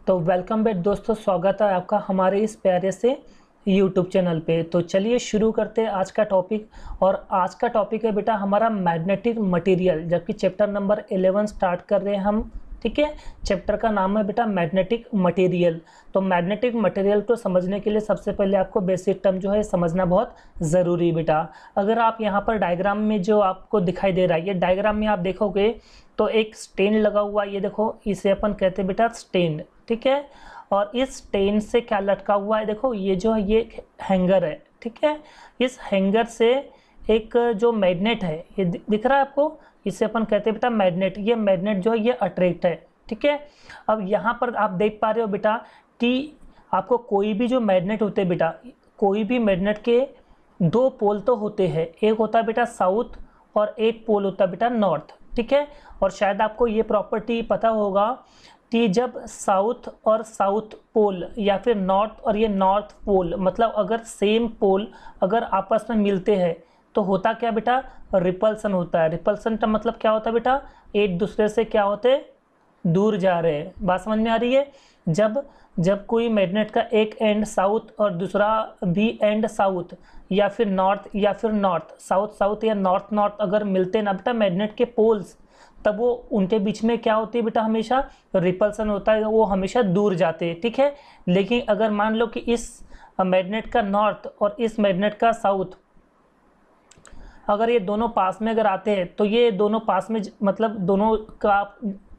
तो welcome back दोस्तों, स्वागत है आपका हमारे इस प्यारे से यूट्यूब चैनल पे। तो चलिए शुरू करते हैं आज का टॉपिक। और आज का टॉपिक है बेटा हमारा मैग्नेटिक मटेरियल, जबकि चैप्टर नंबर 11 स्टार्ट कर रहे हैं हम। ठीक है, चैप्टर का नाम है बेटा मैग्नेटिक मटेरियल। तो मैग्नेटिक मटेरियल को समझने के लिए सबसे पहले आपको बेसिक टर्म जो है समझना बहुत ज़रूरी है बेटा। अगर आप यहाँ पर डायग्राम में जो आपको दिखाई दे रहा है, ये डायग्राम में आप देखोगे तो एक स्टैंड लगा हुआ है, ये देखो, इसे अपन कहते हैं बेटा स्टैंड। ठीक है, और इस स्टैंड से क्या लटका हुआ है, देखो ये जो है ये हैंगर है। ठीक है, इस हैंगर से एक जो मैग्नेट है, ये दिख रहा है आपको, इसे अपन कहते हैं बेटा मैग्नेट। ये मैग्नेट जो है ये अट्रैक्ट है। ठीक है, अब यहाँ पर आप देख पा रहे हो बेटा कि आपको कोई भी जो मैग्नेट होते हैं बेटा, कोई भी मैग्नेट के दो पोल तो होते हैं, एक होता है बेटा साउथ और एक पोल होता है बेटा नॉर्थ। ठीक है, और शायद आपको ये प्रॉपर्टी पता होगा कि जब साउथ और साउथ पोल या फिर नॉर्थ और ये नॉर्थ पोल, मतलब अगर सेम पोल अगर आपस में मिलते हैं तो होता क्या बेटा, रिपल्सन होता है। रिपल्सन का मतलब क्या होता है बेटा, एक दूसरे से क्या होते, दूर जा रहे हैं। बात समझ में आ रही है। जब कोई मैग्नेट का एक एंड साउथ और दूसरा भी एंड साउथ या फिर नॉर्थ साउथ साउथ या नॉर्थ नॉर्थ अगर मिलते हैं ना बेटा मैग्नेट के पोल्स, तब वो उनके बीच में क्या होती है बेटा, हमेशा रिपल्सन होता है, वो हमेशा दूर जाते हैं। ठीक है, लेकिन अगर मान लो कि इस मैग्नेट का नॉर्थ और इस मैग्नेट का साउथ अगर ये दोनों पास में अगर आते हैं तो ये दोनों पास में मतलब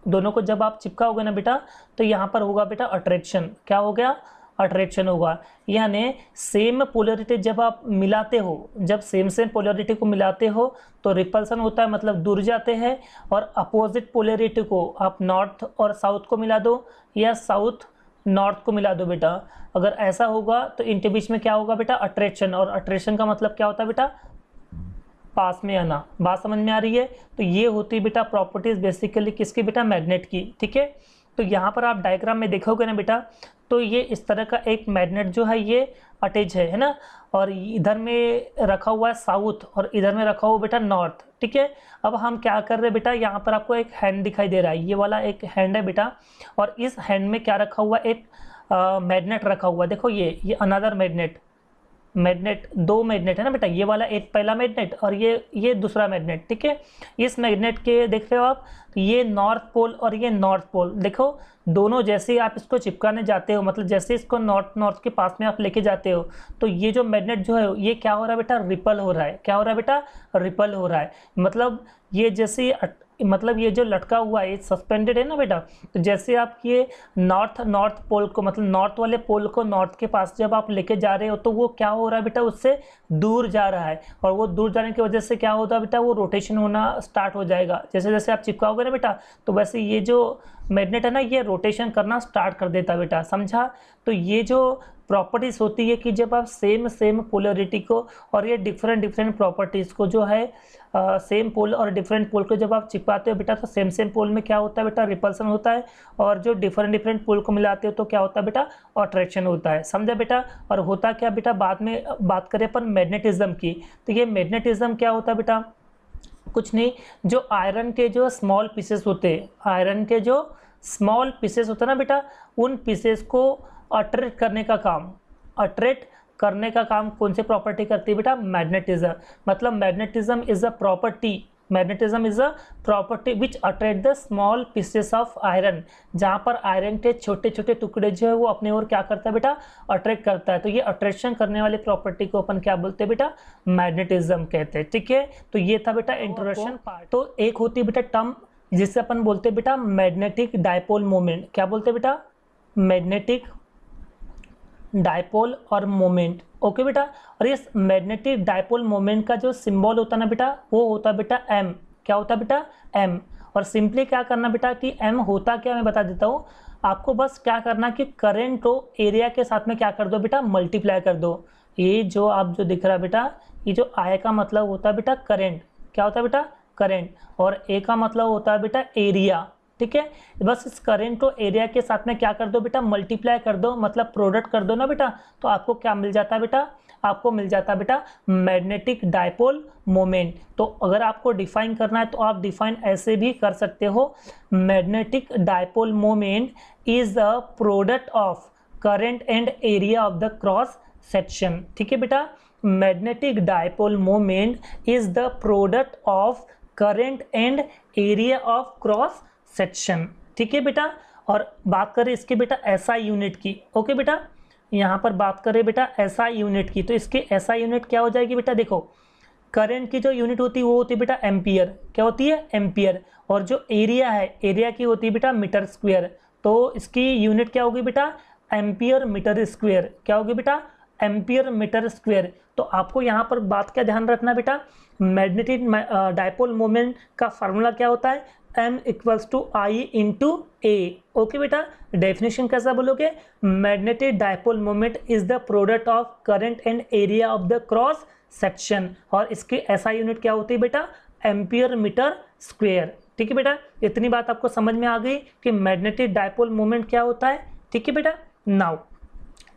दोनों को जब आप चिपकाओगे ना बेटा तो यहाँ पर होगा बेटा अट्रैक्शन। क्या हो गया, अट्रैक्शन होगा। यानी सेम पोलरिटी जब आप मिलाते हो, जब सेम पोलरिटी को मिलाते हो तो रिपल्सन होता है, मतलब दूर जाते हैं। और अपोजिट पोलरिटी को आप नॉर्थ और साउथ को मिला दो या साउथ नॉर्थ को मिला दो बेटा, अगर ऐसा होगा तो इनके बीच में क्या होगा बेटा, अट्रैक्शन। और अट्रैक्शन का मतलब क्या होता है बेटा, पास में आना। बात समझ में आ रही है। तो ये होती है बेटा प्रॉपर्टीज बेसिकली किसकी बेटा, मैग्नेट की। ठीक है, तो यहाँ पर आप डायग्राम में देखोगे ना बेटा, तो ये इस तरह का एक मैग्नेट जो है ये अटैच है ना, और इधर में रखा हुआ है साउथ और इधर में रखा हुआ बेटा नॉर्थ। ठीक है, अब हम क्या कर रहे हैं बेटा, यहाँ पर आपको एक हैंड दिखाई दे रहा है, ये वाला एक हैंड है बेटा, और इस हैंड में क्या रखा हुआ, एक मैग्नेट रखा हुआ। देखो ये अनदर मैग्नेट दो मैग्नेट है ना बेटा, ये वाला एक पहला मैग्नेट और ये दूसरा मैग्नेट। ठीक है, इस मैग्नेट के देख रहे हो आप, ये नॉर्थ पोल और ये नॉर्थ पोल, देखो दोनों जैसे ही आप इसको चिपकाने जाते हो, मतलब जैसे इसको नॉर्थ के पास में आप लेके जाते हो, तो ये जो मैग्नेट जो है ये क्या हो रहा है बेटा, रिपल हो रहा है। क्या हो रहा है बेटा, रिपल हो रहा है। मतलब ये जैसे मतलब ये जो लटका हुआ है सस्पेंडेड है ना बेटा, तो जैसे आप ये नॉर्थ पोल को, मतलब नॉर्थ वाले पोल को नॉर्थ के पास जब आप लेके जा रहे हो तो वो क्या हो रहा है बेटा, उससे दूर जा रहा है। और वो दूर जाने की वजह से क्या होता है बेटा, वो रोटेशन होना स्टार्ट हो जाएगा। जैसे जैसे आप चिपकाओगे ना बेटा, तो वैसे ये जो मैग्नेट है ना ये रोटेशन करना स्टार्ट कर देता है बेटा, समझा। तो ये जो प्रॉपर्टीज होती है कि जब आप सेम पोलरिटी को और ये डिफरेंट प्रॉपर्टीज को जो है सेम पोल और डिफरेंट पोल को जब आप चिपकाते हो बेटा, तो सेम पोल में क्या होता है बेटा, रिपल्सन होता है। और जो डिफरेंट पोल को मिलाते हो तो क्या होता है बेटा, अट्रैक्शन होता है। समझा बेटा। और होता क्या बेटा, बाद में बात करें अपन मैग्नेटिज्म की, तो ये मैग्नेटिज्म क्या होता है बेटा, कुछ नहीं, जो आयरन के जो स्मॉल पीसेस होते हैं, आयरन के जो स्मॉल पीसेस होते हैं ना बेटा, उन पीसेस को अट्रैक्ट करने का काम कौन सी प्रॉपर्टी करती है बेटा, मैग्नेटिज्म। मतलब magnetism is a property which attract the small pieces of iron. जहाँ पर आयरन के छोटे छोटे टुकड़े जो है वो अपने ओर क्या करता है बेटा, अट्रैक्ट करता है। तो ये अट्रैक्शन करने वाली प्रॉपर्टी को अपन क्या बोलते हैं बेटा, मैग्नेटिज्म कहते हैं। ठीक है, तो ये था बेटा इंट्रोडक्शन पार्ट। तो एक होती है बेटा टर्म जिससे अपन बोलते हैं बेटा मैग्नेटिक डायपोल मोमेंट। क्या बोलते हैं बेटा, मैग्नेटिक डायपोल और मोमेंट। ओके बेटा, और इस मैग्नेटिक डायपोल मोमेंट का जो सिंबल होता है ना बेटा, वो होता है बेटा एम। क्या होता है बेटा, एम। और सिंपली क्या करना बेटा कि एम होता क्या, मैं बता देता हूँ आपको। बस क्या करना कि करंट को एरिया के साथ में क्या कर दो बेटा, मल्टीप्लाई कर दो। ये जो आप जो दिख रहा है बेटा, ये जो आई का मतलब होता है बेटा करंट। क्या होता है बेटा, करंट। और ए का मतलब होता है बेटा एरिया। ठीक है। बस इस करंट को एरिया के साथ में क्या कर दो बेटा, मल्टीप्लाई कर दो, मतलब प्रोडक्ट कर दो ना बेटा, तो आपको क्या मिल जाता है बेटा, आपको मिल जाता है बेटा मैग्नेटिक डायपोल मोमेंट। तो अगर आपको डिफाइन करना है तो आप डिफाइन ऐसे भी कर सकते हो, magnetic dipole moment is the product of current and area of the cross section. ठीक है बेटा, magnetic dipole moment is the product of current and area of cross section. ठीक है बेटा, और बात करें इसकी बेटा एसआई यूनिट की। ओके बेटा, यहाँ पर बात करें बेटा एसआई यूनिट की, तो इसकी एसआई यूनिट क्या हो जाएगी बेटा, देखो करंट की जो यूनिट होती है वो होती है बेटा एम्पियर, क्या होती है एम्पियर, और जो एरिया है एरिया की होती है बेटा मीटर स्क्वायर, तो इसकी यूनिट क्या होगी बेटा एम्पियर मीटर स्क्वायर, क्या होगी बेटा एम्पियर मीटर स्क्वायर। तो आपको यहाँ पर बात क्या ध्यान रखना बेटा, मैग्नेटिक डायपोल मोमेंट का फार्मूला क्या होता है, m equals to I into A. Okay बेटा, डेफिनेशन कैसा बोलोगे, magnetic dipole moment is the product of current and area of the cross section, और इसकी एसआई यूनिट क्या होती है बेटा एम्पियर मीटर स्क्वायर। ठीक है बेटा, इतनी बात आपको समझ में आ गई कि मैग्नेटिक डायपोल मोमेंट क्या होता है। ठीक है बेटा, नाउ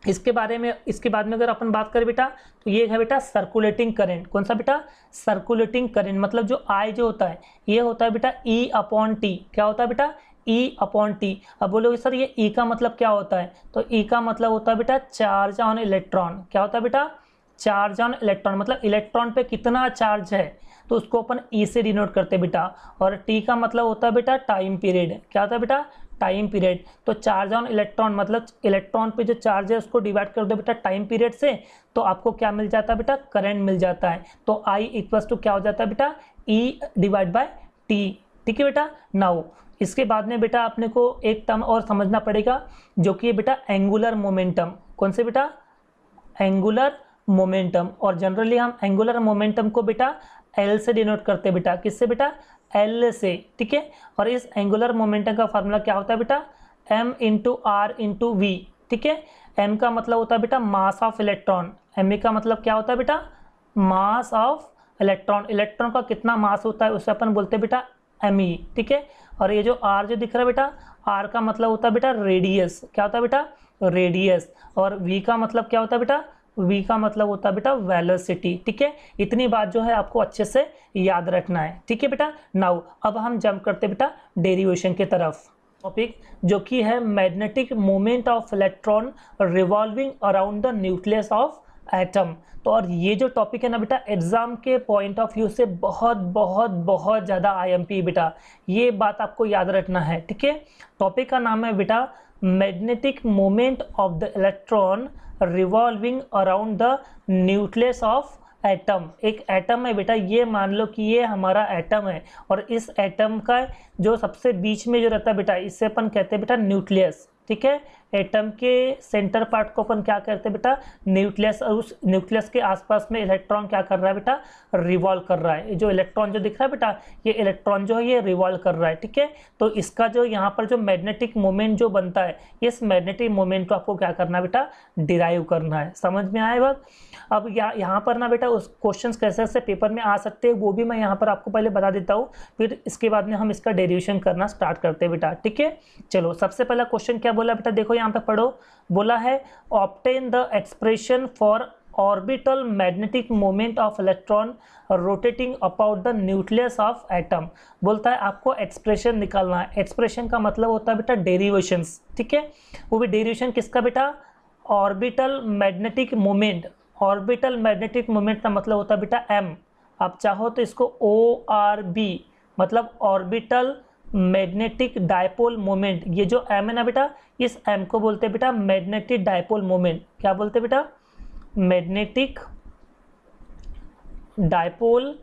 इसके बारे में, इसके बाद में अगर अपन बात करें बेटा, तो ये है बेटा सर्कुलेटिंग करंट। कौन सा बेटा, सर्कुलेटिंग करंट, मतलब जो आई जो होता है ये होता है बेटा ई अपॉन टी, क्या होता है बेटा ई अपॉन टी। अब बोलोगे सर ये ई का मतलब क्या होता है, तो ई का मतलब होता है बेटा चार्ज ऑन इलेक्ट्रॉन, क्या होता है बेटा चार्ज ऑन इलेक्ट्रॉन, मतलब इलेक्ट्रॉन पे कितना चार्ज है तो उसको अपन ई से डिनोट करते हैं बेटा, और टी का मतलब होता है बेटा टाइम पीरियड, क्या होता है बेटा टाइम पीरियड। तो चार्ज ऑन इलेक्ट्रॉन मतलब इलेक्ट्रॉन पे जो चार्ज है उसको डिवाइड कर दो बेटा टाइम पीरियड से, तो आपको क्या मिल जाता है बेटा करंट मिल जाता है। तो आई इक्वल्स टू क्या हो जाता है बेटा ई डिवाइड बाय टी। ठीक है बेटा, नाउ इसके बाद में बेटा अपने को एक टर्म और समझना पड़ेगा जो कि बेटा एंगुलर मोमेंटम। कौन से बेटा एंगुलर मोमेंटम, और जनरली हम एंगुलर मोमेंटम को बेटा एल से डिनोट करते हैं बेटा, किससे बेटा एल से। ठीक है, और इस एंगुलर मोमेंटम का फार्मूला क्या होता है बेटा m into R into V. ठीक है, m का मतलब होता है बेटा मास ऑफ इलेक्ट्रॉन, m का मतलब क्या होता है बेटा मास ऑफ इलेक्ट्रॉन, इलेक्ट्रॉन का कितना मास होता है उसे अपन बोलते हैं बेटा me। ठीक है, और ये जो r जो दिख रहा है बेटा, r का मतलब होता है बेटा रेडियस, क्या होता है बेटा रेडियस, और v का मतलब क्या होता है बेटा v का मतलब होता है बेटा वेलोसिटी। ठीक है, इतनी बात जो है आपको अच्छे से याद रखना है। ठीक है बेटा, नाउ अब हम जंप करते बेटा डेरिवेशन की तरफ, टॉपिक जो कि है magnetic moment of electron revolving around the nucleus of atom. तो और ये जो टॉपिक है ना बेटा एग्जाम के पॉइंट ऑफ व्यू से बहुत बहुत बहुत ज़्यादा आईएमपी बेटा, ये बात आपको याद रखना है। ठीक है, टॉपिक का नाम है बेटा magnetic moment of the electron revolving around the nucleus of atom. एक एटम है बेटा, ये मान लो कि ये हमारा एटम है, और इस एटम का जो सबसे बीच में जो रहता है बेटा इससे अपन कहते हैं बेटा न्यूक्लियस। ठीक है, एटम के सेंटर पार्ट को अपन क्या कहते हैं बेटा न्यूक्लियस, और उस न्यूक्लियस के आसपास में इलेक्ट्रॉन क्या कर रहा है बेटा रिवॉल्व कर रहा है। जो इलेक्ट्रॉन जो दिख रहा है बेटा ये इलेक्ट्रॉन जो है ये रिवॉल्व कर रहा है। ठीक है, तो इसका जो यहाँ पर जो मैग्नेटिक मोमेंट जो बनता है, इस मैग्नेटिक मोमेंट को आपको क्या करना है बेटा डिराइव करना है। समझ में आए बात। अब यहाँ पर ना बेटा उस क्वेश्चन कैसे कैसे पेपर में आ सकते हैं वो भी मैं यहाँ पर आपको पहले बता देता हूँ, फिर इसके बाद में हम इसका डेरिवेशन करना स्टार्ट करते हैं बेटा। ठीक है, चलो सबसे पहला क्वेश्चन क्या बोला बेटा, देखो यहाँ पे पढ़ो, बोला है obtain the expression for orbital magnetic moment of electron rotating about the nucleus of atom. बोलता है आपको एक्सप्रेशन निकालना है। एक्सप्रेशन का मतलब होता है बेटा डेरिवेशंस। ठीक है, वो भी डेरिवेशन किसका बेटा orbital magnetic moment. Orbital magnetic moment का मतलब होता है बेटा m, आप चाहो तो इसको ORB मतलब ऑर्बिटल मैग्नेटिक डायपोल मोमेंट, ये जो m है ना बेटा इस m को बोलते हैं बेटा मैग्नेटिक डायपोल मोमेंट। क्या बोलते हैं बेटा मैग्नेटिक डायपोल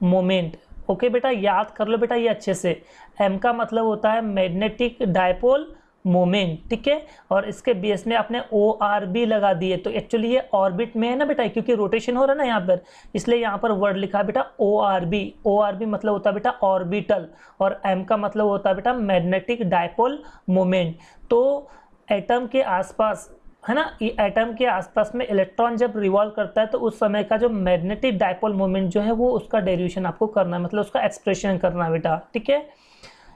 मोमेंट। ओके बेटा, याद कर लो बेटा ये अच्छे से, m का मतलब होता है मैग्नेटिक डायपोल मोमेंट। ठीक है, और इसके बेस में आपने ORB लगा दिए, तो एक्चुअली ये ऑर्बिट में है ना बेटा, क्योंकि रोटेशन हो रहा है ना यहाँ पर, इसलिए यहाँ पर वर्ड लिखा है बेटा ORB। ORB मतलब होता है बेटा ऑर्बिटल, और M का मतलब होता है बेटा मैग्नेटिक डायपोल मोमेंट। तो एटम के आसपास है ना, ये एटम के आसपास में इलेक्ट्रॉन जब रिवॉल्व करता है तो उस समय का जो मैग्नेटिक डायपोल मोमेंट जो है वो उसका डेरिवेशन आपको करना है, मतलब उसका एक्सप्रेशन करना है बेटा। ठीक है,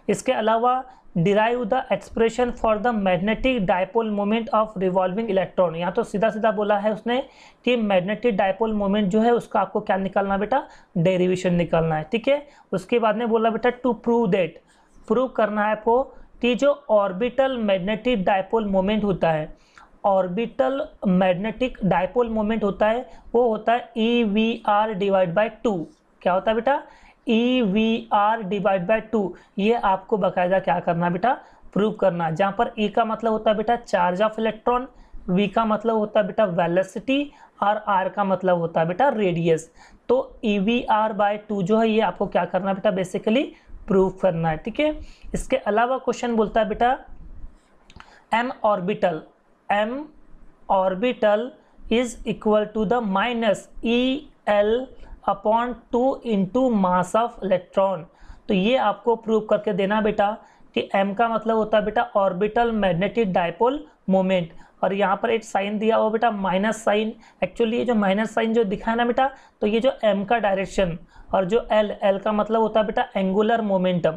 इसके अलावा derive the expression for the magnetic dipole moment of revolving electron. यहाँ तो सीधा सीधा बोला है उसने कि मैग्नेटिक डायपोल मोमेंट जो है उसका आपको क्या निकालना है बेटा, डेरिवेशन निकालना है, ठीक है। उसके बाद में बोला बेटा टू प्रूव दैट, प्रूव करना है आपको कि जो ऑर्बिटल मैग्नेटिक डायपोल मोमेंट होता है, ऑर्बिटल मैग्नेटिक डायपोल मोमेंट होता है वो होता है EVR डिवाइड बाय 2। क्या होता है बेटा, EVR डिवाइड बाय 2। ये आपको बाकायदा क्या करना बेटा, प्रूव करना। जहाँ पर E का मतलब होता है बेटा चार्ज ऑफ इलेक्ट्रॉन, V का मतलब होता है बेटा वेलोसिटी और R का मतलब होता है बेटा रेडियस। तो EVR बाय 2 जो है ये आपको क्या करना बेटा, बेसिकली प्रूव करना है, ठीक है। इसके अलावा क्वेश्चन बोलता है बेटा M orbital is equal to the minus EL upon 2 into mass of electron. तो ये आपको प्रूव करके देना बेटा कि M का मतलब होता है बेटा ऑर्बिटल मैग्नेटिक डायपोल मोमेंट, और यहाँ पर एक साइन दिया हुआ बेटा माइनस साइन। एक्चुअली ये जो माइनस साइन जो दिखा है ना बेटा, तो ये जो M का डायरेक्शन और जो L का मतलब होता है बेटा एंगुलर मोमेंटम।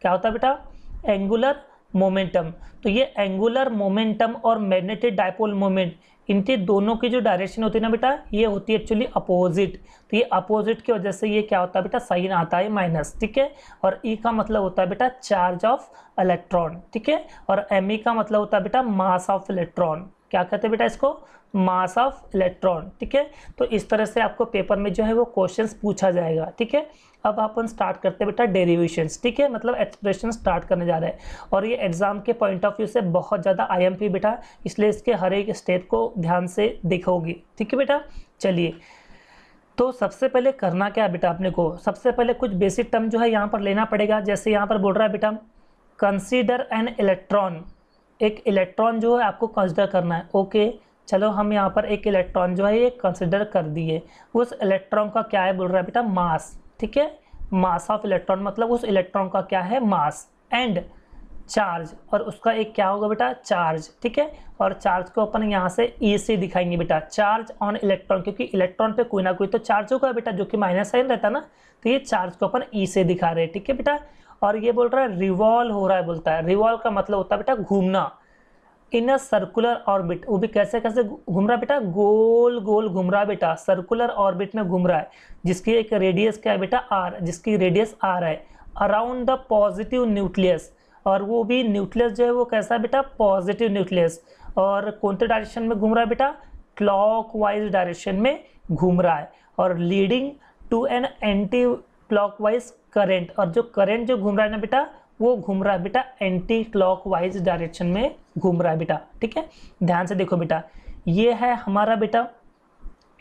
क्या होता है बेटा, एंगुलर मोमेंटम। तो ये एंगुलर मोमेंटम और मैग्नेटिक डायपोल मोमेंट, इनके दोनों की जो डायरेक्शन होती है ना बेटा, ये होती है एक्चुअली अपोजिट। तो ये अपोजिट की वजह से ये क्या होता है बेटा, साइन आता है माइनस, ठीक है। और E का मतलब होता है बेटा चार्ज ऑफ इलेक्ट्रॉन, ठीक है। और ME का मतलब होता है बेटा मास ऑफ इलेक्ट्रॉन। क्या कहते हैं बेटा इसको, मास ऑफ इलेक्ट्रॉन, ठीक है। तो इस तरह से आपको पेपर में जो है वो क्वेश्चंस पूछा जाएगा, ठीक है। अब अपन स्टार्ट करते हैं बेटा डेरिवेशंस, ठीक है, मतलब एक्सप्रेशन स्टार्ट करने जा रहे हैं। और ये एग्जाम के पॉइंट ऑफ व्यू से बहुत ज़्यादा IMP बेटा, इसलिए इसके हर एक स्टेप को ध्यान से देखोगे, ठीक है बेटा। चलिए, तो सबसे पहले करना क्या है बेटा अपने को, सबसे पहले कुछ बेसिक टर्म जो है यहाँ पर लेना पड़ेगा। जैसे यहाँ पर बोल रहा है बेटा कंसीडर एन इलेक्ट्रॉन, एक इलेक्ट्रॉन जो है आपको कंसिडर करना है। ओके, चलो हम यहाँ पर एक इलेक्ट्रॉन जो है ये कंसिडर कर दिए। उस इलेक्ट्रॉन का क्या है बोल रहा है बेटा, मास, ठीक है। मास ऑफ इलेक्ट्रॉन मतलब उस इलेक्ट्रॉन का क्या है, मास, एंड चार्ज, और उसका एक क्या होगा बेटा, चार्ज, ठीक है। और चार्ज को अपन यहाँ से E से दिखाएंगे बेटा, चार्ज ऑन इलेक्ट्रॉन, क्योंकि इलेक्ट्रॉन पे कोई ना कोई तो चार्ज होगा बेटा, जो कि माइनस साइन रहता है ना, तो ये चार्ज को अपन E से दिखा रहे हैं, ठीक है बेटा। और ये बोल रहा है रिवॉल्व हो रहा है, बोलता है रिवॉल्व का मतलब होता है बेटा घूमना, इन अ सर्कुलर ऑर्बिट। वो भी कैसे कैसे घूम रहा है बेटा, गोल गोल घूम रहा है बेटा, सर्कुलर ऑर्बिट में घूम रहा है, जिसकी एक रेडियस क्या है बेटा, R, जिसकी रेडियस R है, अराउंड द पॉजिटिव न्यूक्लियस। और वो भी न्यूक्लियस जो है वो कैसा है बेटा, पॉजिटिव न्यूक्लियस। और कौन से डायरेक्शन में घूम रहा है बेटा, क्लॉकवाइज डायरेक्शन में घूम रहा है, और leading to an anti clockwise current. और जो करंट जो घूम रहा है ना बेटा, वो घूम रहा है बेटा एंटी क्लॉकवाइज डायरेक्शन में घूम रहा है बेटा, ठीक है। ध्यान से देखो बेटा, ये है हमारा बेटा,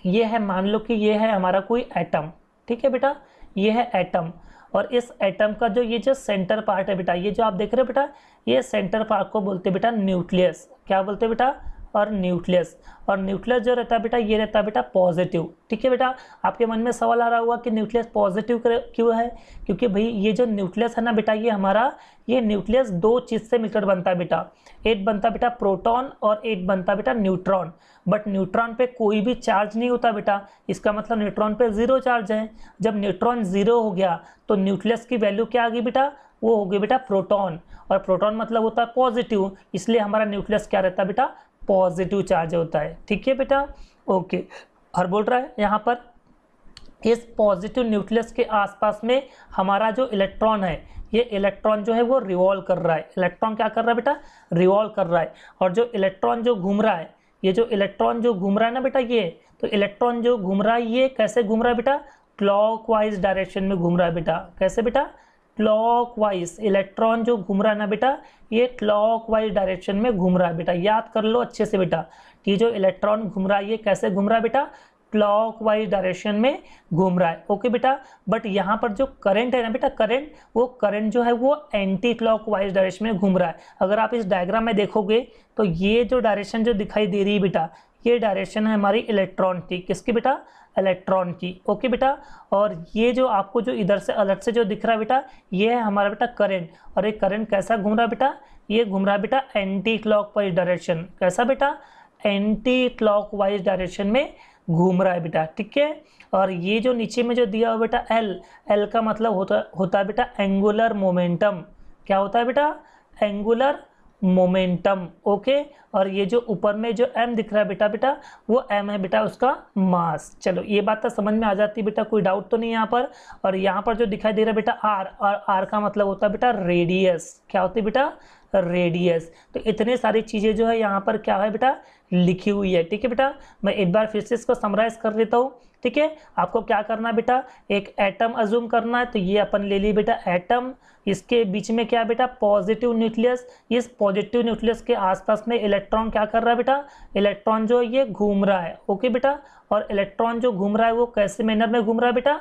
ये है, मान लो कि ये है हमारा कोई एटम, ठीक है बेटा, ये है एटम। और इस एटम का जो ये जो सेंटर पार्ट है बेटा, ये जो आप देख रहे हो बेटा, ये सेंटर पार्ट को बोलते हैं बेटा न्यूक्लियस। क्या बोलते हैं बेटा, और न्यूक्लियस। और न्यूक्लियस जो रहता है बेटा, ये रहता है बेटा पॉजिटिव, ठीक है बेटा। आपके मन में सवाल आ रहा होगा कि न्यूक्लियस पॉजिटिव क्यों है, क्योंकि भाई ये जो न्यूक्लियस है ना बेटा, ये हमारा ये न्यूक्लियस दो चीज़ से मिलकर बनता है बेटा। एक बनता है बेटा प्रोटॉन और एक बनता है बेटा न्यूट्रॉन। बट न्यूट्रॉन पे कोई भी चार्ज नहीं होता बेटा, इसका मतलब न्यूट्रॉन पे जीरो चार्ज है। जब न्यूट्रॉन जीरो हो गया तो न्यूक्लियस की वैल्यू क्या आ गई बेटा, वो हो गई बेटा प्रोटॉन। और प्रोटॉन मतलब होता है पॉजिटिव, इसलिए हमारा न्यूक्लियस क्या रहता है बेटा, पॉजिटिव चार्ज होता है, ठीक है बेटा। ओके, और बोल रहा है यहाँ पर इस पॉजिटिव न्यूक्लियस के आसपास में हमारा जो इलेक्ट्रॉन है, ये इलेक्ट्रॉन जो है वो रिवॉल्व कर रहा है। इलेक्ट्रॉन क्या कर रहा है बेटा, रिवॉल्व कर रहा है। और जो इलेक्ट्रॉन जो घूम रहा है, ये जो इलेक्ट्रॉन जो घूम रहा है ना बेटा, ये तो इलेक्ट्रॉन जो घूम रहा है ये कैसे घूम रहा है बेटा, क्लॉकवाइज डायरेक्शन में घूम रहा है बेटा। कैसे बेटा, क्लॉकवाइज। इलेक्ट्रॉन जो घूम रहा है ना बेटा, ये क्लॉकवाइज डायरेक्शन में घूम रहा है बेटा। याद कर लो अच्छे से बेटा कि जो इलेक्ट्रॉन घूम रहा है ये कैसे घूम रहा है बेटा, क्लॉकवाइज डायरेक्शन में घूम रहा है। ओके बेटा, बट यहाँ पर जो करंट है ना बेटा, करंट, वो करंट जो है वो एंटी क्लॉकवाइज डायरेक्शन में घूम रहा है। अगर आप इस डायग्राम में देखोगे तो ये जो डायरेक्शन जो दिखाई दे रही है बेटा, ये डायरेक्शन है हमारी इलेक्ट्रॉन की। किसकी बेटा, इलेक्ट्रॉन की। ओके बेटा, और ये जो आपको जो इधर से अलग से जो दिख रहा है बेटा, ये है हमारा बेटा करंट। और ये करंट कैसा घूम रहा है बेटा, ये घूम रहा है बेटा एंटी क्लॉकवाइज डायरेक्शन। कैसा बेटा, एंटी क्लॉकवाइज डायरेक्शन में घूम रहा है बेटा, ठीक है। और ये जो नीचे में जो दिया हुआ बेटा एल, एल का मतलब होता है बेटा एंगुलर मोमेंटम। क्या होता है बेटा, एंगुलर मोमेंटम। ओके, और ये जो ऊपर में जो m दिख रहा है बेटा वो m है बेटा उसका मास। चलो ये बात तो समझ में आ जाती है बेटा, कोई डाउट तो नहीं यहाँ पर। और यहाँ पर जो दिखाई दे रहा है बेटा r, और r का मतलब होता है बेटा रेडियस। क्या होती है बेटा, रेडियस। तो इतने सारी चीजें जो है यहाँ पर क्या है बेटा, लिखी हुई है। ठीक है बेटा, मैं एक बार फिर से इसको समराइज कर देता हूँ। ठीक है, आपको क्या करना है बेटा, एक एटम अज्यूम करना है। तो ये अपन ले ली बेटा एटम, इसके बीच में क्या है बेटा, पॉजिटिव न्यूक्लियस। इस पॉजिटिव न्यूक्लियस के आसपास में इलेक्ट्रॉन क्या कर रहा है बेटा, इलेक्ट्रॉन जो ये घूम रहा है। ओके बेटा, और इलेक्ट्रॉन जो घूम रहा है वो कैसे मैनर में घूम रहा है बेटा,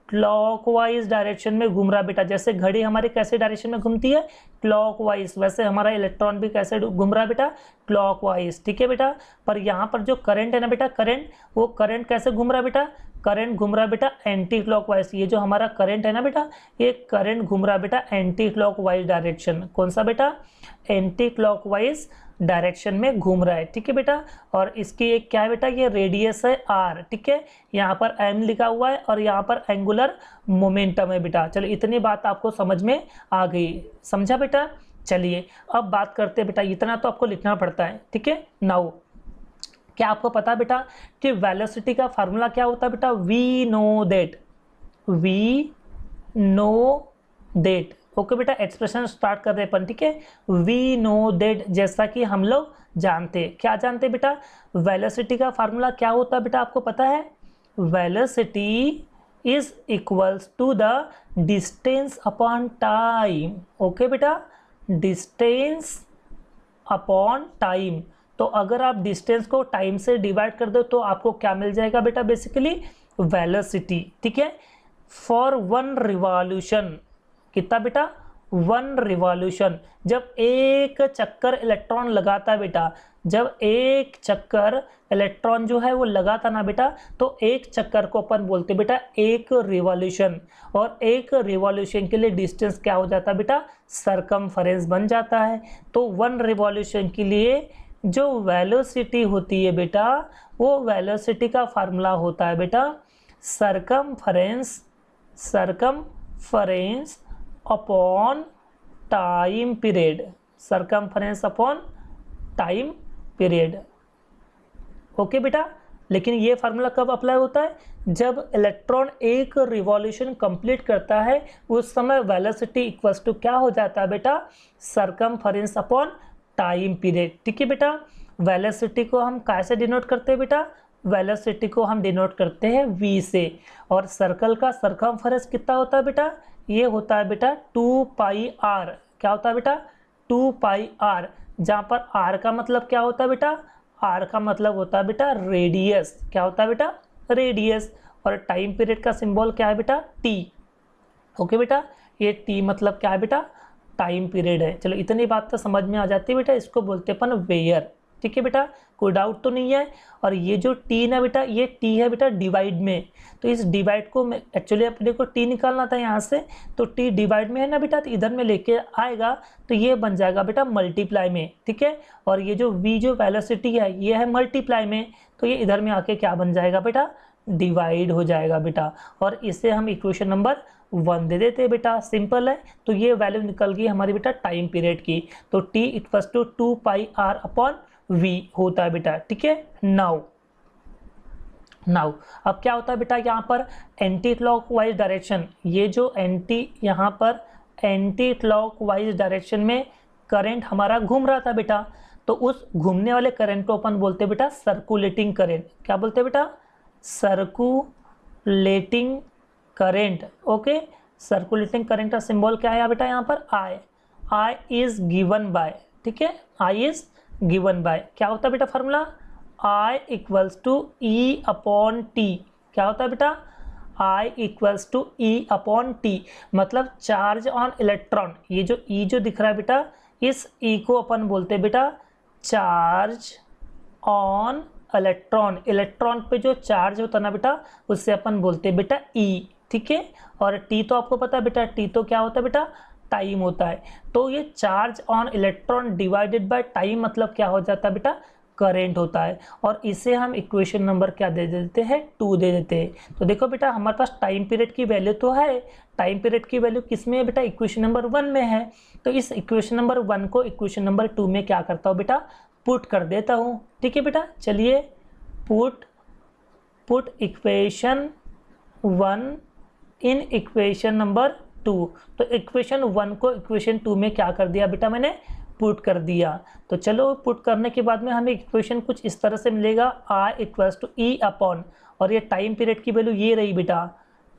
क्लॉकवाइज डायरेक्शन में घूम रहा है बेटा। जैसे घड़ी हमारी कैसे डायरेक्शन में घूमती है, क्लॉकवाइज, वैसे हमारा इलेक्ट्रॉन भी कैसे घूम रहा है बेटा, क्लॉकवाइज। ठीक है बेटा, पर यहाँ पर जो करंट है ना बेटा, करंट, वो करंट कैसे घूम रहा है बेटा, करंट घूम रहा है बेटा एंटी क्लॉकवाइज। ये जो हमारा करंट है ना बेटा, ये करंट घूम रहा है बेटा एंटी क्लॉकवाइज डायरेक्शन। कौन सा बेटा, एंटी क्लॉकवाइज डायरेक्शन में घूम रहा है। ठीक है बेटा, और इसकी एक क्या है बेटा, ये रेडियस है r। ठीक है, यहाँ पर m लिखा हुआ है और यहाँ पर एंगुलर मोमेंटम है बेटा। चलो इतनी बात आपको समझ में आ गई, समझा बेटा। चलिए अब बात करते हैं बेटा, इतना तो आपको लिखना पड़ता है। ठीक है, नाउ क्या आपको पता है बेटा कि वेलोसिटी का फार्मूला क्या होता है बेटा, वी नो दैट। ओके बेटा, एक्सप्रेशन स्टार्ट कर रहे हैं अपन। ठीक है, वी नो दैट, जैसा कि हम लोग जानते हैं। क्या जानते हैं बेटा, वेलोसिटी का फार्मूला क्या होता है बेटा, आपको पता है, velocity is equals to the distance upon time. Okay बेटा, डिस्टेंस अपॉन टाइम। तो अगर आप डिस्टेंस को टाइम से डिवाइड कर दो तो आपको क्या मिल जाएगा बेटा, बेसिकली वेलोसिटी। ठीक है, फॉर वन रिवॉल्यूशन, कितना बेटा, वन रिवॉल्यूशन। जब एक चक्कर इलेक्ट्रॉन लगाता है बेटा, जब एक चक्कर इलेक्ट्रॉन जो है वो लगाता ना बेटा, तो एक चक्कर को अपन बोलते बेटा एक रिवॉल्यूशन। और एक रिवॉल्यूशन के लिए डिस्टेंस क्या हो जाता है बेटा, सरकमफेरेंस बन जाता है। तो वन रिवॉल्यूशन के लिए जो वेलोसिटी होती है बेटा, वो वेलोसिटी का फार्मूला होता है बेटा circumference upon time period, circumference upon time period. Okay बेटा, लेकिन ये फार्मूला कब अप्लाई होता है, जब इलेक्ट्रॉन एक रिवॉल्यूशन कंप्लीट करता है, उस समय वेलोसिटी इक्वल्स टू क्या हो जाता है बेटा, सरकमफेरेंस अपॉन टाइम पीरियड। ठीक है बेटा, वेलोसिटी को हम कैसे डिनोट करते हैं बेटा, वेलोसिटी को हम डिनोट करते हैं v से। और सर्कल का सरकमफेरेंस कितना होता है बेटा, ये होता है बेटा 2 पाई r। क्या होता है बेटा, 2 पाई r, जहाँ पर r का मतलब क्या होता है बेटा, r का मतलब होता है बेटा रेडियस। क्या होता है बेटा, रेडियस। और टाइम पीरियड का सिंबल क्या है बेटा, t। ओके बेटा, ये t मतलब क्या है बेटा, टाइम पीरियड है। चलो इतनी बात तो समझ में आ जाती है बेटा, इसको बोलते हैं अपन वेयर। ठीक है बेटा, कोई डाउट तो नहीं है। और ये जो टी ना बेटा, ये टी है बेटा डिवाइड में। तो इस डिवाइड को एक्चुअली अपने को टी निकालना था यहाँ से, तो टी डिवाइड में है ना बेटा, तो इधर में लेके आएगा तो ये बन जाएगा बेटा मल्टीप्लाई में। ठीक है, और ये जो वी जो वेलोसिटी है ये है मल्टीप्लाई में, तो ये इधर में आके क्या बन जाएगा बेटा, डिवाइड हो जाएगा बेटा। और इससे हम इक्वेशन नंबर 1 दे देते हैं बेटा, सिंपल है। तो ये वैल्यू निकल गई हमारी बेटा टाइम पीरियड की। तो t equals to 2 pi r upon v होता है बेटा। ठीक है, नाउ अब क्या होता है बेटा, यहाँ पर एंटी क्लॉकवाइज डायरेक्शन, ये जो यहाँ पर एंटी क्लॉकवाइज डायरेक्शन में करंट हमारा घूम रहा था बेटा, तो उस घूमने वाले करंट को अपन बोलते हैं बेटा सर्कुलेटिंग करंट। क्या बोलते हैं बेटा, circulating current. Okay, circulating current का सिंबल क्या है बेटा, यहाँ पर I इज गिवन बाय। ठीक है, I इज गिवन बाय, क्या होता है बेटा formula, I equals to E upon T. क्या होता है बेटा, I equals to E upon T, मतलब चार्ज ऑन इलेक्ट्रॉन। ये जो E जो दिख रहा है बेटा, इस E को अपन बोलते हैं बेटा चार्ज ऑन इलेक्ट्रॉन। इलेक्ट्रॉन पे जो चार्ज होता है ना बेटा, उससे अपन बोलते हैं बेटा E। ठीक है, और T तो आपको पता है बेटा, T तो क्या होता है बेटा, टाइम होता है। तो ये charge on electron divided by time मतलब क्या हो जाता है बेटा, करेंट होता है, और इसे हम इक्वेशन नंबर क्या दे देते हैं, 2 दे देते हैं। तो देखो बेटा हमारे पास टाइम पीरियड की वैल्यू तो है, टाइम पीरियड की वैल्यू किस में है बेटा, इक्वेशन नंबर 1 में है। तो इस इक्वेशन नंबर 1 को इक्वेशन नंबर 2 में क्या करता हूँ बेटा, पुट कर देता हूँ। ठीक है बेटा, चलिए put equation 1 in equation number 2। तो इक्वेशन 1 को इक्वेशन 2 में क्या कर दिया बेटा, मैंने पुट कर दिया। तो चलो पुट करने के बाद में हमें इक्वेशन कुछ इस तरह से मिलेगा, I equals to E upon, और ये टाइम पीरियड की वैल्यू ये रही बेटा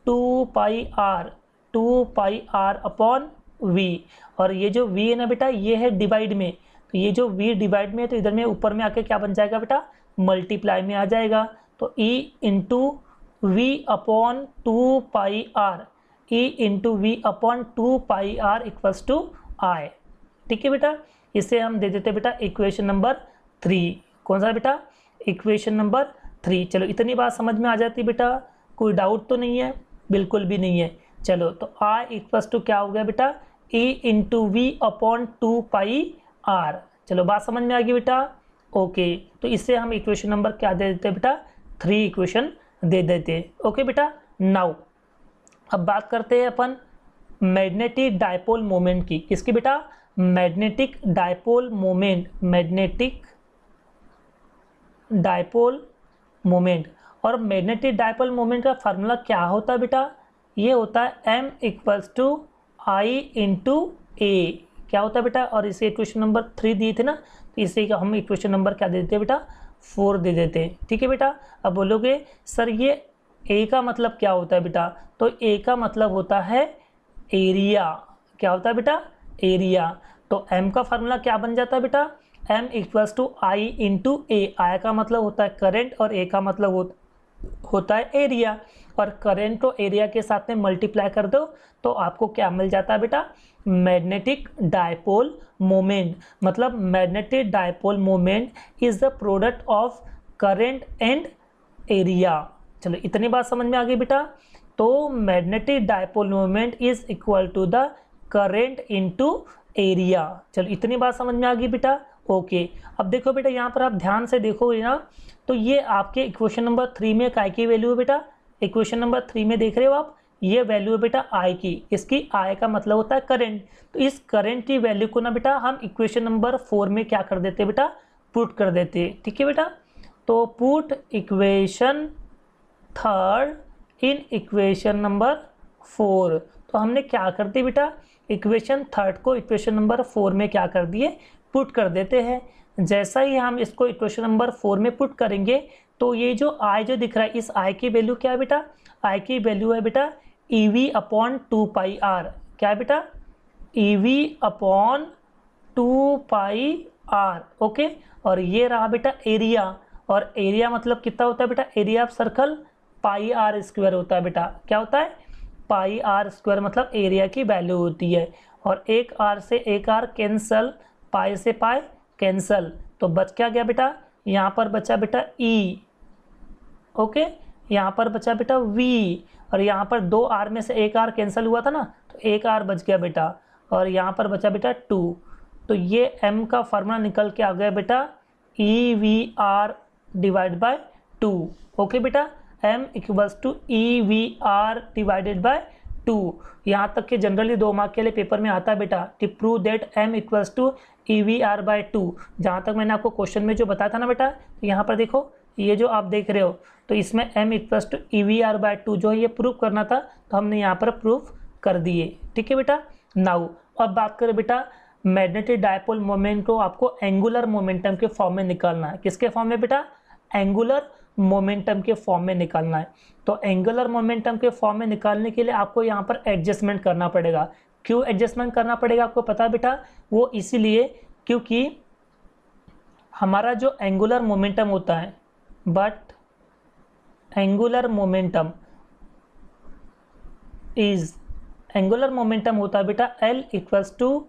2 पाई आर अपॉन वी, और ये जो v है ना बेटा ये है डिवाइड में, तो ये जो v डिवाइड में है तो इधर में ऊपर में आके क्या बन जाएगा बेटा, मल्टीप्लाई में आ जाएगा। तो e into V upon 2 pi R, E into V upon 2 pi R equals to I. ठीक है बेटा, इसे हम दे देते बेटा इक्वेशन नंबर 3। कौन सा बेटा, इक्वेशन नंबर 3। चलो इतनी बात समझ में आ जाती बेटा, कोई डाउट तो नहीं है, बिल्कुल भी नहीं है। चलो तो आई इक्वल्स टू क्या हो गया बेटा, E into V upon 2 pi R. चलो बात समझ में आ गई बेटा, ओके। तो इससे हम इक्वेशन नंबर क्या दे देते बेटा, 3 इक्वेशन दे देते। ओके बेटा, नाउ अब बात करते हैं अपन मैग्नेटिक डायपोल मोमेंट की। किसकी बेटा, magnetic dipole moment, magnetic dipole moment. और मैग्नेटिक डायपोल मोमेंट का फार्मूला क्या होता है बेटा, ये होता है m equals to I into A. क्या होता है बेटा, और इसे इक्वेशन नंबर 3 दिए थे ना, तो इसे हम इक्वेशन नंबर क्या दे देते हैं बेटा, 4 दे देते हैं। ठीक है बेटा, अब बोलोगे सर ये ए का मतलब क्या होता है बेटा, तो ए का मतलब होता है एरिया। क्या होता है बेटा, एरिया। तो m का फार्मूला क्या बन जाता है बेटा, m equals to I into A. I का मतलब होता है करंट और ए का मतलब होता है एरिया, और करंट को एरिया के साथ में मल्टीप्लाई कर दो तो आपको क्या मिल जाता है बेटा, मैग्नेटिक डायपोल मोमेंट। मतलब magnetic dipole moment is the product of current and area. चलो इतनी बात समझ में आ गई बेटा। तो magnetic dipole moment is equal to the current into area. चलो इतनी बात समझ में आ गई बेटा, ओके। अब देखो बेटा यहाँ पर आप ध्यान से देखोगे ना, तो ये आपके इक्वेशन नंबर 3 में काय की वैल्यू है बेटा, इक्वेशन नंबर 3 में देख रहे हो आप, ये वैल्यू है बेटा आई की। इसकी आई का मतलब होता है करंट। तो इस करंट की वैल्यू को ना बेटा हम इक्वेशन नंबर 4 में क्या कर देते बेटा, पुट कर देते। ठीक है बेटा, तो put equation 3 in equation number 4। तो हमने क्या कर दिया बेटा, इक्वेशन 3 को इक्वेशन नंबर 4 में क्या कर दिए, पुट कर देते हैं। जैसा ही हम इसको इक्वेशन नंबर 4 में पुट करेंगे तो ये जो आई जो दिख रहा है, इस आई की वैल्यू क्या है बेटा, आई की वैल्यू है बेटा ईवी अपॉन 2 पाई आर। क्या है बेटा, E V upon 2 pi R. Okay, और ये रहा बेटा एरिया, और एरिया मतलब कितना होता है बेटा, area of circle pi R square होता है बेटा। क्या होता है, पाई आर स्क्वायर मतलब एरिया की वैल्यू होती है। और एक आर से एक आर कैंसल, पाई से पाई कैंसल, तो बच क्या गया बेटा, यहाँ पर बचा बेटा ई। ओके, यहाँ पर बचा बेटा वी, और यहाँ पर 2 आर में से एक आर कैंसिल हुआ था ना, तो एक आर बच गया बेटा, और यहाँ पर बचा बेटा 2। तो ये m का फार्मूला निकल के आ गया बेटा E V R divide by 2। Okay बेटा, m equals to E V R divided by 2। यहाँ तक कि जनरली 2 मार्क के लिए पेपर में आता है बेटा, to prove that m equals to E V R by 2। जहाँ तक मैंने आपको क्वेश्चन में जो बताया था ना बेटा, तो यहाँ पर देखो ये जो आप देख रहे हो, तो इसमें m equals to E V R by 2 जो है ये प्रूव करना था, तो हमने यहाँ पर प्रूव कर दिए। ठीक है बेटा, नाउ अब बात करें बेटा मैग्नेटिक डायपोल मोमेंट को आपको एंगुलर मोमेंटम के फॉर्म में निकालना है। किसके फॉर्म में बेटा, एंगुलर मोमेंटम के फॉर्म में निकालना है। तो एंगुलर मोमेंटम के फॉर्म में निकालने के लिए आपको यहाँ पर एडजस्टमेंट करना पड़ेगा। क्यों एडजस्टमेंट करना पड़ेगा आपको पता है बेटा, वो इसीलिए क्योंकि हमारा जो एंगुलर मोमेंटम होता है, but angular momentum is, angular momentum होता है बेटा L equals to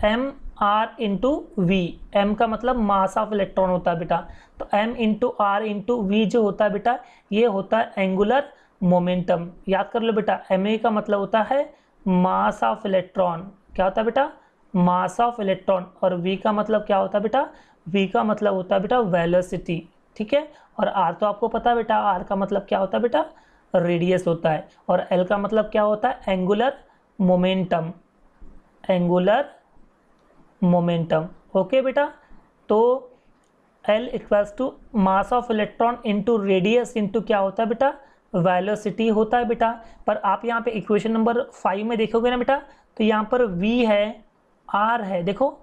M R into V. M का मतलब मास ऑफ इलेक्ट्रॉन होता है बेटा, तो m into R into V जो होता है बेटा, ये होता है एंगुलर मोमेंटम। याद कर लो बेटा, ma का मतलब होता है मास ऑफ इलेक्ट्रॉन। क्या होता है बेटा, मास ऑफ इलेक्ट्रॉन, और v का मतलब क्या होता है बेटा, v का मतलब होता है बेटा वेलोसिटी, ठीक है। और r तो आपको पता है बेटा, r का मतलब क्या होता है बेटा, रेडियस होता है। और l का मतलब क्या होता है, angular momentum, angular momentum. Okay बेटा, तो L equals to mass of electron into radius into क्या होता है बेटा, वेलोसिटी होता है बेटा। पर आप यहाँ पे इक्वेशन नंबर 5 में देखोगे ना बेटा, तो यहाँ पर V है, R है, देखो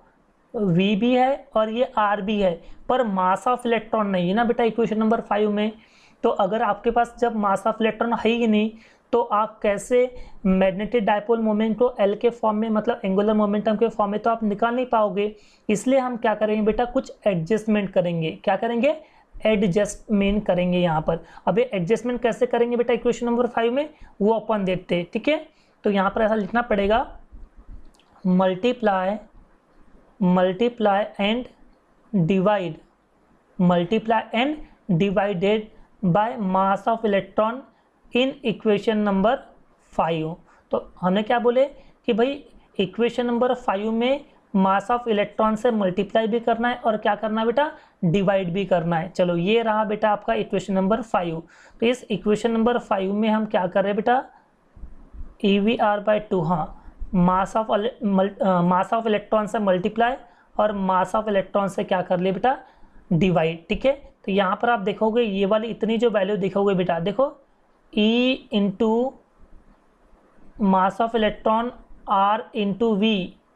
V भी है और ये R भी है, पर मास ऑफ इलेक्ट्रॉन नहीं है ना बेटा इक्वेशन नंबर 5 में। तो अगर आपके पास जब मास ऑफ इलेक्ट्रॉन है ही नहीं, तो आप कैसे मैग्नेटिक डायपोल मोमेंट को L के फॉर्म में, मतलब एंगुलर मोमेंटम के फॉर्म में तो आप निकाल नहीं पाओगे। इसलिए हम क्या करेंगे बेटा, कुछ एडजस्टमेंट करेंगे। क्या करेंगे, एडजस्टमेंट करेंगे यहाँ पर। अब ये एडजस्टमेंट कैसे करेंगे बेटा इक्वेशन नंबर 5 में, वो अपन देखते हैं, ठीक है। तो यहाँ पर ऐसा लिखना पड़ेगा, multiply and divide, multiply and divided by mass of electron in equation number 5। तो हमने क्या बोले कि भाई इक्वेशन नंबर 5 में मास ऑफ इलेक्ट्रॉन से मल्टीप्लाई भी करना है और क्या करना है बेटा, डिवाइड भी करना है। चलो ये रहा बेटा आपका इक्वेशन नंबर 5। तो इस इक्वेशन नंबर 5 में हम क्या कर रहे हैं बेटा, EVR/2, हाँ, मास ऑफ इलेक्ट्रॉन से मल्टीप्लाई और मास ऑफ इलेक्ट्रॉन से क्या कर लिए बेटा, डिवाइड, ठीक है। तो यहाँ पर आप देखोगे ये वाली इतनी जो वैल्यू देखोगे बेटा, देखो E into mass of electron R into V,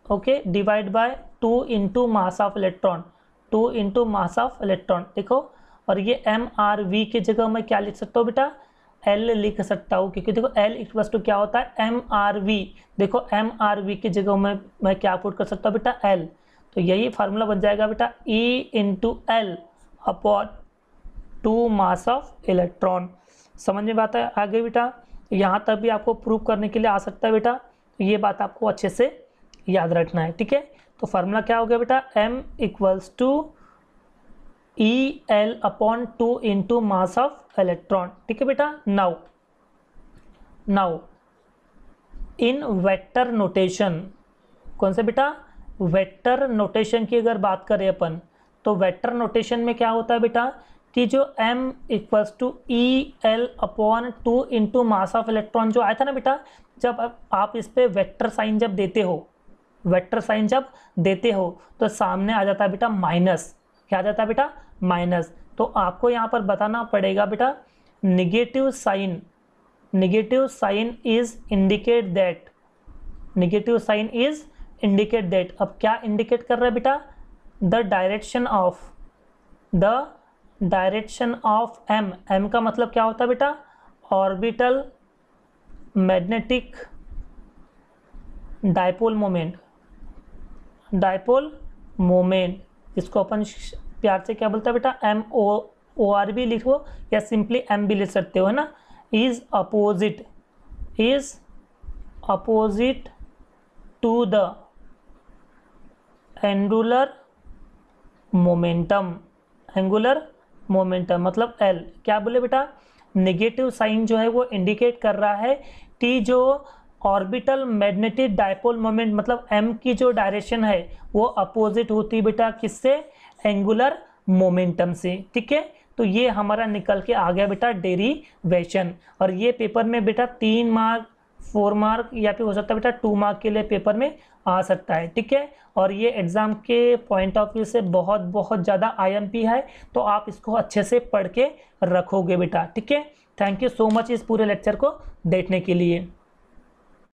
okay, divide by 2 into mass of electron, 2 into mass of electron, देखो। और ये MRV की जगह मैं क्या लिख सकता हूँ बेटा, L लिख सकता हूँ, क्योंकि देखो L इक्वल्स टू क्या होता है, MRV। देखो MRV की जगह मैं क्या पुट कर सकता हूँ बेटा, L। तो यही फार्मूला बन जाएगा बेटा, E into L upon 2 mass of electron. समझ में बात है आगे बेटा, यहाँ तक भी आपको प्रूव करने के लिए आ सकता है बेटा, तो ये बात आपको अच्छे से याद रखना है, ठीक है। तो फार्मूला क्या हो गया बेटा, M equals to EL upon 2 into mass of electron, ठीक है बेटा। नाउ इन वेक्टर नोटेशन, कौन से बेटा, वेक्टर नोटेशन की अगर बात करें अपन, तो वेक्टर नोटेशन में क्या होता है बेटा कि जो M equals to EL upon 2 into mass of electron जो आया था ना बेटा, जब आप इस पे वेक्टर साइन जब देते हो, वेक्टर साइन जब देते हो तो सामने आ जाता है बेटा माइनस। क्या आ जाता है बेटा, माइनस। तो आपको यहाँ पर बताना पड़ेगा बेटा, negative sign is indicate that, negative sign is indicate that. अब क्या इंडिकेट कर रहा है बेटा, द डायरेक्शन ऑफ M का मतलब क्या होता है बेटा, ऑर्बिटल मैग्नेटिक डायपोल मोमेंट, जिसको अपन प्यार से क्या बोलता है बेटा, MOR भी लिखो या सिंपली M भी लिख सकते हो, है ना। Is opposite to the angular momentum, मतलब L। क्या बोले बेटा, नेगेटिव साइन जो है वो इंडिकेट कर रहा है कि जो ऑर्बिटल मैग्नेटिक डायपोल मोमेंट मतलब M की जो डायरेक्शन है वो अपोजिट होती है बेटा किससे, एंगुलर मोमेंटम से, ठीक है। तो ये हमारा निकल के आ गया बेटा डेरिवेशन। और ये पेपर में बेटा 3 मार्क, 4 मार्क या फिर हो सकता है बेटा 2 मार्क के लिए पेपर में आ सकता है, ठीक है। और ये एग्जाम के पॉइंट ऑफ व्यू से बहुत बहुत ज़्यादा IMP है, तो आप इसको अच्छे से पढ़ के रखोगे बेटा, ठीक है। थैंक यू सो मच इस पूरे लेक्चर को देखने के लिए।